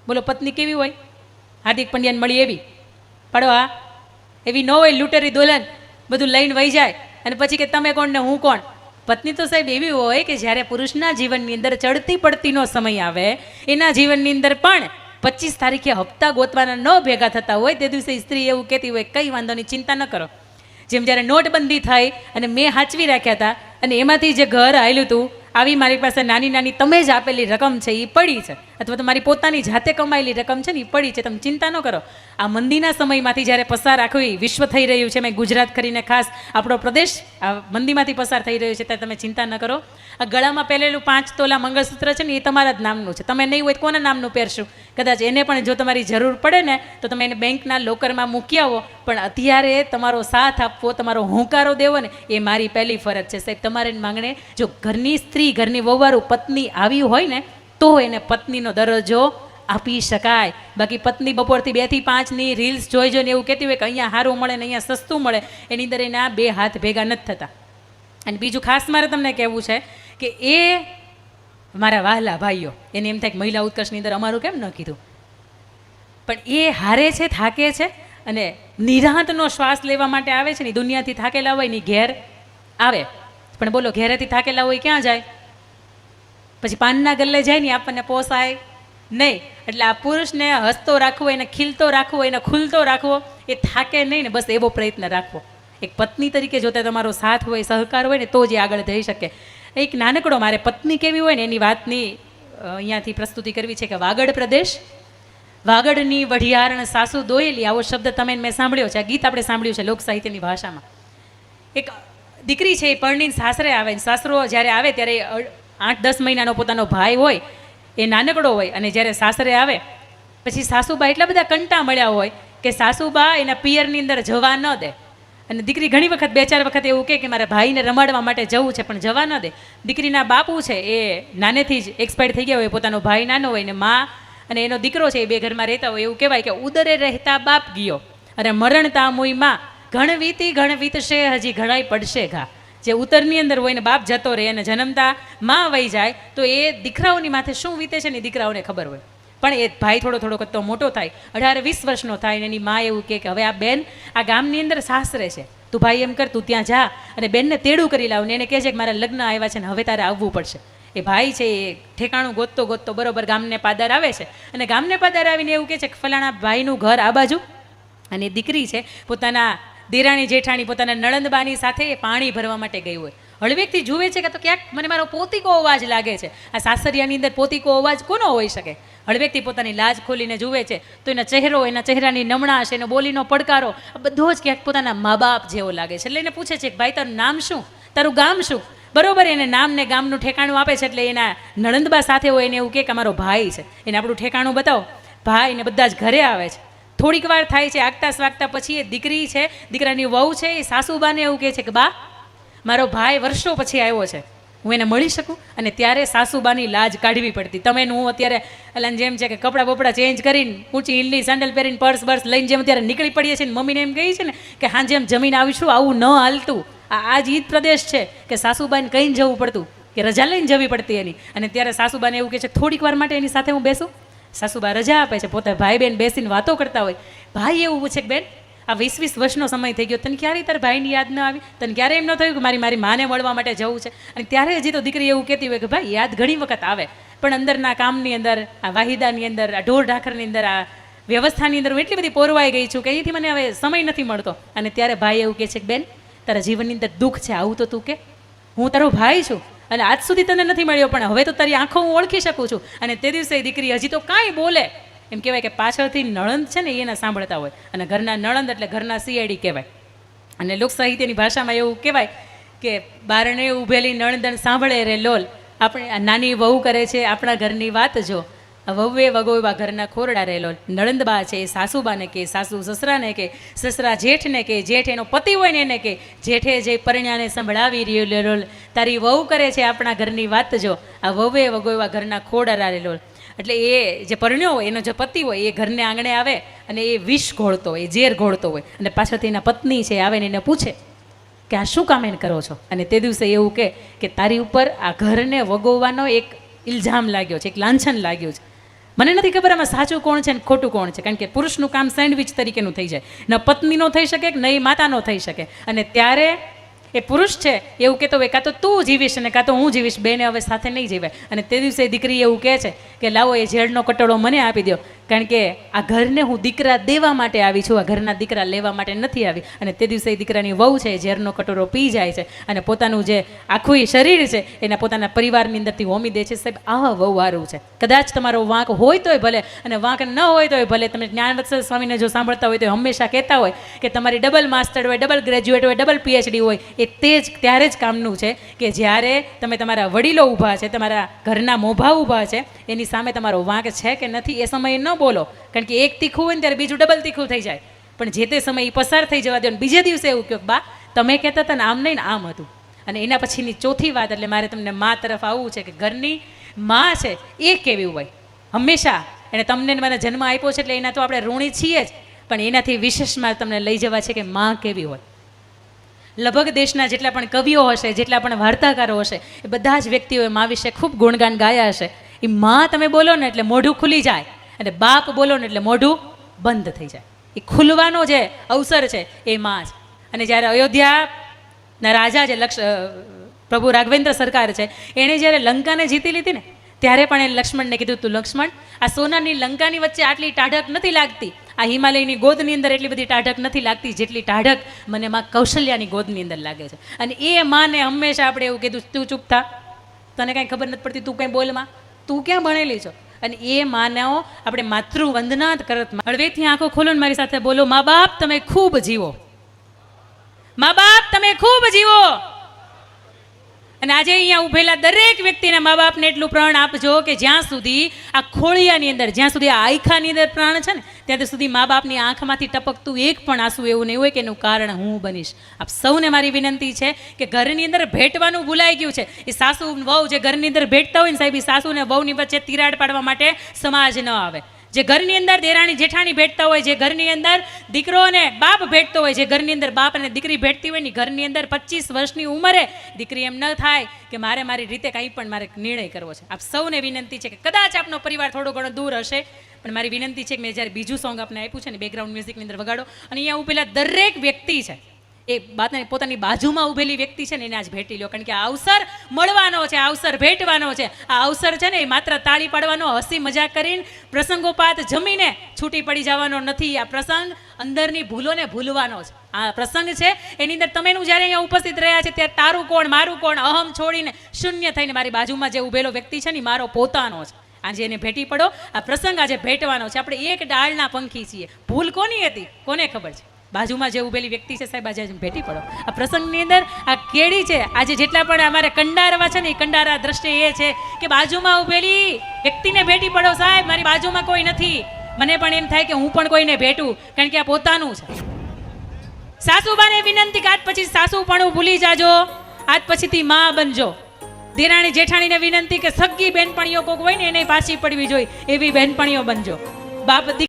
બોલો પત્ની કેવી હોય? હાર્દિક પંડ્યાને મળી એવી પડવા એવી ન હોય, લૂંટેરી દુલ્હન બધું લઈને વહી જાય અને પછી કે તમે કોણ ને હું કોણ. પત્ની તો સાહેબ એવી હોય કે જ્યારે પુરુષના જીવનની અંદર ચડતી પડતીનો સમય આવે, એના જીવનની અંદર પણ 25 તારીખે હપ્તા ગોતવાના ન ભેગા થતા હોય તે દિવસે સ્ત્રી એવું કહેતી હોય કંઈ વાંધો નહીં, ચિંતા ન કરો. જેમ જ્યારે નોટબંધી થઈ અને મેં હાચવી રાખ્યા હતા અને એમાંથી જે ઘર આવેલું હતું, આવી મારી પાસે નાની નાની તમે જ આપેલી રકમ છે એ પડી છે, અથવા તો મારી પોતાની જાતે કમાયેલી રકમ છે ને એ પડી છે, તમે ચિંતા ન કરો. આ મંદીના સમયમાંથી જ્યારે પસાર આખું વિશ્વ થઈ રહ્યું છે, મેં ગુજરાત કરીને ખાસ આપણો પ્રદેશ આ મંદીમાંથી પસાર થઈ રહ્યો છે, ત્યારે તમે ચિંતા ન કરો. આ ગળામાં પહેરેલું 5 તોલા મંગળસૂત્ર છે ને એ તમારા જ નામનું છે. તમે નહીં હોય કોના નામનું પહેરશું? કદાચ એને પણ જો તમારી જરૂર પડે ને તો તમે એને બેંકના લોકરમાં મૂકી આવો, પણ અત્યારે તમારો સાથ આપવો, તમારો હોંકારો દેવો ને એ મારી પહેલી ફરજ છે સાહેબ. તમારે માંગણે જો ઘરની સ્ત્રી, ઘરની વહુવારું પત્ની આવી હોય ને તો એને પત્નીનો દરજ્જો આપી શકાય. બાકી પત્ની બપોરથી 2 થી 5ની રીલ્સ જોઈ જોઈને એવું કહેતી હોય કે અહીંયા સારું મળે ને અહીંયા સસ્તું મળે, એની અંદર એના 2 હાથ ભેગા નથી થતા. અને બીજું ખાસ મારે તમને કહેવું છે કે એ મારા વહાલા ભાઈઓ, એને એમ થાય કે મહિલા ઉત્કર્ષની અંદર અમારું કેમ ન કીધું, પણ એ હારે છે, થાકે છે અને નિરાંતનો શ્વાસ લેવા માટે આવે છે ને. દુનિયાથી થાકેલા હોય ને ઘેર આવે, પણ બોલો ઘેરેથી થાકેલા હોય ક્યાં જાય? પછી પાનના ગલ્લે જાય ને આપણને પોસાય નહીં. એટલે આ પુરુષને હસતો રાખવો, એને ખીલતો રાખવો, એને ખુલતો રાખવો, એ થાકે નહીં ને, બસ એવો પ્રયત્ન રાખવો. એક પત્ની તરીકે જો તમારો સાથ હોય, સહકાર હોય ને તો જ આગળ જઈ શકે. એક નાનકડો મારે પત્ની કેવી હોય ને એની વાતની અહીંયાથી પ્રસ્તુતિ કરવી છે કે વાગડ પ્રદેશ, વાગડની વઢિયારણ સાસુ દોયેલી, આવો શબ્દ તમે મેં સાંભળ્યો છે. આ ગીત આપણે સાંભળ્યું છે લોક સાહિત્યની ભાષામાં. એક દીકરી છે એ પરણીને સાસરે આવે, સાસરો જ્યારે આવે ત્યારે 8-10 મહિનાનો પોતાનો ભાઈ હોય, એ નાનકડો હોય, અને જ્યારે સાસરે આવે પછી સાસુબા એટલા બધા કંટા મળ્યા હોય કે સાસુબા એના પિયરની અંદર જવા ન દે. અને દીકરી ઘણી વખત 2-4 વખત એવું કહે કે મારા ભાઈને રમાડવા માટે જવું છે પણ જવા ન દે. દીકરીના બાપુ છે એ નાનેથી જ એક્સપાયર થઈ ગયા હોય, પોતાનો ભાઈ નાનો હોય ને મા અને એનો દીકરો છે એ 2 ઘરમાં રહેતા હોય. એવું કહેવાય કે ઉદરે રહેતા બાપ ગયો અને મરણ તામુઈ માં ઘણ વીતશે હજી ઘણાય પડશે ઘા. જે ઉત્તરની અંદર હોય ને બાપ જતો રહે અને જન્મતા માં વહી જાય તો એ દીકરાઓની માથે શું વીતે છે ને દીકરાઓને ખબર હોય. પણ એ ભાઈ થોડો કદતો મોટો થાય, 18-20 વર્ષનો થાય ને એની મા એવું કહે કે હવે આ બેન આ ગામની અંદર સાસરે છે, તું ભાઈ એમ કર તું ત્યાં જા અને બેનને તેડું કરી લાવ ને એને કહે છે કે મારા લગ્ન આવ્યા છે ને હવે તારે આવવું પડશે. એ ભાઈ છે એ ઠેકાણું ગોતતો બરોબર ગામને પાદર આવે છે અને ગામને પાદર આવીને એવું કહે છે કે ફલાણા ભાઈનું ઘર આ બાજુ. અને દીકરી છે પોતાના દેરાણી જેઠાણી, પોતાના નણંદબાની સાથે પાણી ભરવા માટે ગઈ હોય. હળવેકથી જુએ છે કે તો ક્યાંક મને મારો પોતીકો અવાજ લાગે છે. આ સાસરિયાની અંદર પોતીકો અવાજ કોનો હોઈ શકે? હળવેકથી પોતાની લાજ ખોલીને જુએ છે તો એના ચહેરો, એના ચહેરાની નમણાશ, એનો બોલીનો પડકારો બધો જ ક્યાંક પોતાના મા બાપ જેવો લાગે છે. એટલે એને પૂછે છે કે ભાઈ તારું નામ શું, તારું ગામ શું? બરોબર, એને નામ ને ગામનું ઠેકાણું આપે છે. એટલે એના નણંદબા સાથે હોય એને એવું કહે કે અમારો ભાઈ છે, એને આપણું ઠેકાણું બતાવો. ભાઈ ને બધા જ ઘરે આવે છે. થોડીક વાર થાય છે, આગતા સ્વાગતા પછી એ દીકરી છે, દીકરાની વહુ છે, એ સાસુબાને એવું કહે છે કે બા મારો ભાઈ વર્ષો પછી આવ્યો છે, હું એને મળી શકું? અને ત્યારે સાસુબાની લાજ કાઢવી પડતી. તમે હું અત્યારે એટલે જેમ છે કે કપડાં બપડા ચેન્જ કરીને ઊંચી હિલ્લી સેન્ડલ પહેરીને પર્સ બર્સ લઈને જેમ અત્યારે નીકળી પડીએ છીએ ને મમ્મીને એમ કહી છે ને કે હા જેમ જમીન આવીશું આવું ન હાલતું. આ જ ઈદ પ્રદેશ છે કે સાસુબાને કહીને જવું પડતું, કે રજા લઈને જવી પડતી એની. અને ત્યારે સાસુબાને એવું કહે છે થોડીક વાર માટે એની સાથે હું બેસું. સાસુબા રજા આપે છે, પોતે ભાઈ બેન બેસીને વાતો કરતા હોય. ભાઈ એવું પૂછે કે બેન આ 20-20 વર્ષનો સમય થઈ ગયો, તને ક્યારેય તાર ભાઈની યાદ ન આવી? તને ક્યારે એમ ન થયું કે મારી માને મળવા માટે જવું છે? અને ત્યારે હજી તો દીકરી એવું કહેતી હોય કે ભાઈ યાદ ઘણી વખત આવે, પણ અંદરના કામની અંદર, આ વાહિદાની અંદર, આ ઢોર ઢાખરની અંદર, આ વ્યવસ્થાની અંદર હું એટલી બધી પોરવાઈ ગઈ છું કે અહીંથી મને હવે સમય નથી મળતો. અને ત્યારે ભાઈ એવું કહે છે કે બેન તારા જીવનની અંદર દુઃખ છે, આવું તો તું કે, હું તારો ભાઈ છું અને આજ સુધી તને નથી મળ્યો પણ હવે તો તારી આંખો હું ઓળખી શકું છું. અને તે દિવસે દીકરી હજી તો કાંઈ બોલે, એમ કહેવાય કે પાછળથી નણંદ છે ને એને સાંભળતા હોય. અને ઘરના નણંદ એટલે ઘરના સીઆઈડી કહેવાય. અને લોક સાહિત્યની ભાષામાં એવું કહેવાય કે બારણે ઊભેલી નણંદન સાંભળે રે લોલ, આપણે નાની વહુ કરે છે આપણા ઘરની વાત જો, વહુએ વગોવા ઘરના ખોરડા રે લોલ. નણંદબા છે એ સાસુબાને કે, સાસુ સસરાને કે, સસરા જેઠને કે, જેઠ એનો પતિ હોય ને એને કે, જેઠે જે પરણ્યાને સંભળાવી રહ્યો લે લોલ, તારી વહુ કરે છે આપણા ઘરની વાત જો, આ વહુએ વગોવા ઘરના ખોરડા રે લોલ. એટલે એ જે પરણ્યો હોય એનો જે પતિ હોય એ ઘરને આંગણે આવે અને એ વિષ ઘોળતો હોય, ઝેર ઘોળતો હોય. અને પાછળથી એના પત્ની છે આવે ને એને પૂછે કે આ શું કામ એને કરો છો? અને તે દિવસે એવું કે તારી ઉપર આ ઘરને વગોવવાનો એક ઇલ્ઝામ લાગ્યો છે, એક લાંછન લાગ્યું છે. મને નથી ખબર આમાં સાચું કોણ છે ને ખોટું કોણ છે, કારણ કે પુરુષનું કામ સેન્ડવિચ તરીકેનું થઈ જાય, ન પત્નીનો થઈ શકે કે નહીં માતાનો થઈ શકે. અને ત્યારે એ પુરુષ છે એવું કહેતો હોય કાં તો તું જીવીશ અને કાં તો હું જીવીશ, બેને હવે સાથે નહીં જીવાય. અને તે દિવસે દીકરી એવું કહે છે કે લાવો એ ઝેરનો કટોળો મને આપી દો, કારણ કે આ ઘરને હું દીકરા દેવા માટે આવી છું, આ ઘરના દીકરા લેવા માટે નથી આવી. અને તે દિવસે દીકરાની વહુ છે ઝેરનો કટોરો પી જાય છે અને પોતાનું જે આખું શરીર છે એના પોતાના પરિવારની અંદરથી હોમી દે છે. સાહેબ આ વહુવારું છે. કદાચ તમારો વાંક હોય તોય ભલે અને વાંક ન હોય તોય ભલે. તમે જ્ઞાનવત્સલ સ્વામીને જો સાંભળતા હોય તો હંમેશા કહેતા હોય કે તમારી ડબલ માસ્ટર હોય, ડબલ ગ્રેજ્યુએટ હોય, ડબલ પીએચડી હોય, એ તે જ ત્યારે જ કામનું છે કે જ્યારે તમે તમારા વડીલો ઊભા છે, તમારા ઘરના મોભા ઊભા છે, એની સામે તમારો વાંક છે કે નથી એ સમયે ન બોલો, કારણ કે એક તીખું હોય ને ત્યારે બીજું ડબલ તીખું થઈ જાય. પણ જે તે સમય પસાર થઈ જવા દો. બીજે દિવસે એવું કહો બા તમે કહેતા હતા ને આમ નહીં ને આમ હતું. અને એના પછીની ચોથી વાત, એટલે મારે તમને મા તરફ આવવું છે કે ઘરની મા છે એ કેવી હોય. હંમેશા એને તમને મને જન્મ આપ્યો છે એટલે એના તો આપણે ઋણી છીએ જ, પણ એનાથી વિશેષમાં તમને લઈ જવા છે કે મા કેવી હોય. લગભગ દેશના જેટલા પણ કવિઓ હશે, જેટલા પણ વાર્તાકારો હશે, એ બધા જ વ્યક્તિઓએ મા વિશે ખૂબ ગુણગાન ગાયા હશે. એ મા તમે બોલો ને એટલે મોઢું ખુલી જાય, અને બાપ બોલો ને એટલે મોઢું બંધ થઈ જાય. એ ખુલવાનો જે અવસર છે એ મા છે. અને જ્યારે અયોધ્યાના રાજા જે પ્રભુ રાઘવેન્દ્ર સરકાર છે, એણે જ્યારે લંકાને જીતી લીધી ને ત્યારે પણ એ લક્ષ્મણને કીધું તું લક્ષ્મણ આ સોનાની લંકાની વચ્ચે આટલી ટાઢક નથી લાગતી, આ હિમાલયની ગોદની અંદર એટલી બધી ટાઢક નથી લાગતી જેટલી ટાઢક મને માં કૌશલ્યાની ગોદની અંદર લાગે છે. અને એ માને હંમેશા આપણે એવું કીધું તું ચૂપ થા, તને કાંઈ ખબર નથી પડતી, તું કંઈ બોલમાં, તું ક્યાં ભણેલી છો. અને એ માનવ આપણે માતૃવંદના જ કરત. હળવેથી આંખો ખોલો ને મારી સાથે બોલો, મા બાપ તમે ખૂબ જીવો, મા બાપ તમે ખૂબ જીવો. અને આજે અહીંયા ઉભેલા દરેક વ્યક્તિના મા બાપને એટલું પ્રાણ આપજો કે જ્યાં સુધી આ ખોળિયાની અંદર, જ્યાં સુધી આ આયખાની અંદર પ્રાણ છે ને ત્યાં સુધી મા બાપની આંખમાંથી ટપકતું એક પણ આંસુ એવું નહીં હોય કે એનું કારણ હું બનીશ. આપ સૌને મારી વિનંતી છે કે ઘરની અંદર ભેટવાનું ભૂલાઈ ગયું છે. એ સાસુ વહુ જે ઘરની અંદર ભેટતા હોય ને સાહેબ, એ સાસુ ને વહુની વચ્ચે તિરાડ પાડવા માટે સમાજ ન આવે. જે ઘરની અંદર દેરાણી જેઠાણી ભેટતા હોય, જે ઘરની અંદર દીકરો અને બાપ ભેટતો હોય, જે ઘરની અંદર બાપ અને દીકરી ભેટતી હોય ને ઘરની અંદર 25 વર્ષની ઉંમરે દીકરી એમ ન થાય કે મારે મારી રીતે કંઈ પણ મારે નિર્ણય કરવો છે. આપ સૌને વિનંતી છે કે કદાચ આપનો પરિવાર થોડો ઘણો દૂર હશે, પણ મારી વિનંતી છે કે મેં જ્યારે બીજું સોંગ આપને આપ્યું છે ને બેકગ્રાઉન્ડ મ્યુઝિકની અંદર વગાડો, અને અહીંયા ઉભેલા દરેક વ્યક્તિ છે એ પોતાની બાજુમાં ઉભેલી વ્યક્તિ છે ને એને આજ ભેટી લો, કારણ કે આ અવસર મળવાનો છે, આ અવસર ભેટવાનો છે. આ અવસર છે ને એ માત્ર તાળી પાડવાનો, હસી મજાક કરીને પ્રસંગોપાત જમીને છૂટી પડી જવાનો નથી. આ પ્રસંગ અંદરની ભૂલોને ભૂલવાનો છે. આ પ્રસંગ છે એની અંદર તમેનું જ્યારે અહીંયા ઉપસ્થિત રહ્યા છે ત્યારે તારું કોણ મારું કોણ અહમ છોડીને શૂન્ય થઈને મારી બાજુમાં જે ઉભેલો વ્યક્તિ છે ને મારો પોતાનો છે. આજે એને ભેટી પડો. આ પ્રસંગ આજે ભેટવાનો છે. આપણે એક ડાળના પંખી છીએ. ભૂલ કોની હતી કોને ખબર છે. બાજુમાં જે ઉભેલી વ્યક્તિ છે સાહેબ આજે ભેટી પડો. આ પ્રસંગની અંદર આ કેડી છે, આજે જેટલા પણ અમારે કંડારવા છે ને એ કંડારા દ્રષ્ટિએ એ છે કે બાજુમાં ઉભેલી વ્યક્તિને ભેટી પડો. સાહેબ મારી બાજુમાં કોઈ નથી, મને પણ એમ થાય કે હું પણ કોઈને ભેટું, કારણ કે આ પોતાનું છે. સાસુબાને વિનંતી કે આજ પછી સાસુ પણ ભૂલી જાજો, આજ પછીથી માં બનજો. દેરાણી જેઠાણીને વિનંતી કે સગી બેનપણીઓ કોક હોય ને એને પાછી પડવી જોઈએ એવી બેનપણીઓ બનજો. બાપ